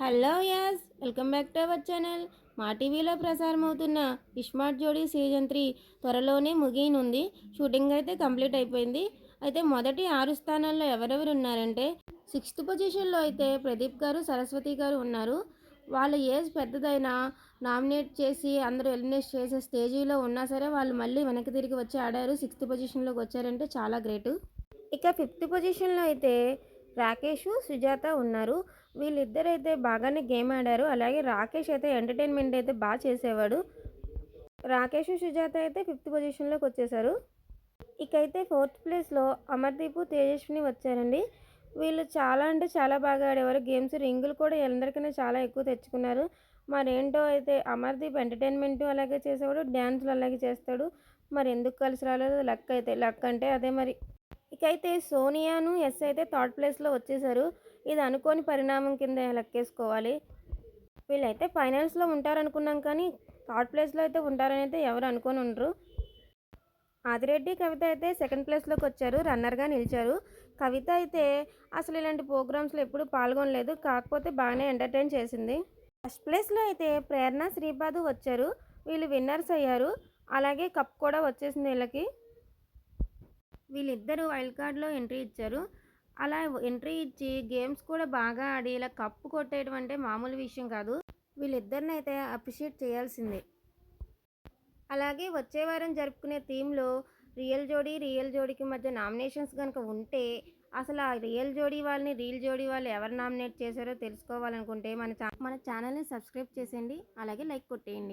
Hello yes welcome back to our channel. మా టీవీలో ప్రసారం అవుతున్న ఇస్మార్ట్ జోడీ సీజన్ 3 త్వరలోనే ముగియనుంది. షూటింగ్ అయితే కంప్లీట్ అయిపోయింది. అయితే మొదటి 6 స్థానాల్లో ఎవరెవరు ఉన్నారంటే, 6th పొజిషన్లో అయితే ప్రదీప్ గారు, సరస్వతి గారు ఉన్నారు. వాళ్ళ ఏజ్ పెద్దదైనా నామినేట్ చేసి అందరూ ఎలిమినేట్ చేసే స్టేజీలో ఉన్నా సరే వాళ్ళు మళ్ళీ వెనక్కి తిరిగి వచ్చి ఆడారు. 6th పొజిషన్లోకి వచ్చారంటే చాలా గ్రేటు. ఇక 5th పొజిషన్లో అయితే రాకేష్, సుజాత ఉన్నారు. వీళ్ళిద్దరైతే బాగానే గేమ్ ఆడారు. అలాగే రాకేష్ అయితే ఎంటర్టైన్మెంట్ అయితే బాగా చేసేవాడు. రాకేష్, సుజాత అయితే 5th పొజిషన్లోకి వచ్చేసారు. ఇకైతే 4th ప్లేస్లో అమర్దీప్, తేజస్విని వచ్చారండి. వీళ్ళు చాలా అంటే చాలా బాగా ఆడేవారు గేమ్స్. రింగులు కూడా అందరికన్నా చాలా ఎక్కువ తెచ్చుకున్నారు. మరేంటో అయితే అమర్దీప్ ఎంటర్టైన్మెంట్ అలాగే చేసేవాడు, డ్యాన్సులు అలాగే చేస్తాడు. మరి ఎందుకు కలిసి రాలేదో లక్ అంటే అదే మరి. ఇకైతే సోనియాను ఎస్ అయితే థర్డ్ ప్లేస్లో వచ్చేసారు. ఇది అనుకోని పరిణామం కింద లెక్కేసుకోవాలి. వీళ్ళైతే ఫైనల్స్లో ఉంటారనుకున్నాం, కానీ థర్డ్ ప్లేస్లో అయితే ఉంటారని అయితే ఎవరు అనుకొని ఉండరు. ఆదిరెడ్డి, కవిత అయితే సెకండ్ ప్లేస్లోకి వచ్చారు, రన్నర్గా నిలిచారు. కవిత అయితే అసలు ఇలాంటి ప్రోగ్రామ్స్లో ఎప్పుడూ పాల్గొనలేదు, కాకపోతే బాగానే ఎంటర్టైన్ చేసింది. ఫస్ట్ ప్లేస్లో అయితే ప్రేరణ, శ్రీపాదు వచ్చారు. వీళ్ళు విన్నర్స్ అయ్యారు. అలాగే కప్ కూడా వచ్చేసింది వీళ్ళకి. వీళ్ళిద్దరూ వైల్డ్ కార్డ్లో ఎంట్రీ ఇచ్చారు. అలా ఎంట్రీ ఇచ్చి గేమ్స్ కూడా బాగా ఆడి ఇలా కప్పు కొట్టేయడం అంటే మామూలు విషయం కాదు. వీళ్ళిద్దరిని అయితే అప్రిషియేట్ చేయాల్సిందే. అలాగే వచ్చే వారం జరుపుకునే థీమ్లో రియల్ జోడీకి మధ్య నామినేషన్స్ కనుక ఉంటే అసలు ఆ రియల్ జోడీ వాళ్ళు ఎవరు నామినేట్ చేశారో తెలుసుకోవాలనుకుంటే మన ఛానల్ని సబ్స్క్రైబ్ చేసేయండి. అలాగే లైక్ కొట్టేయండి.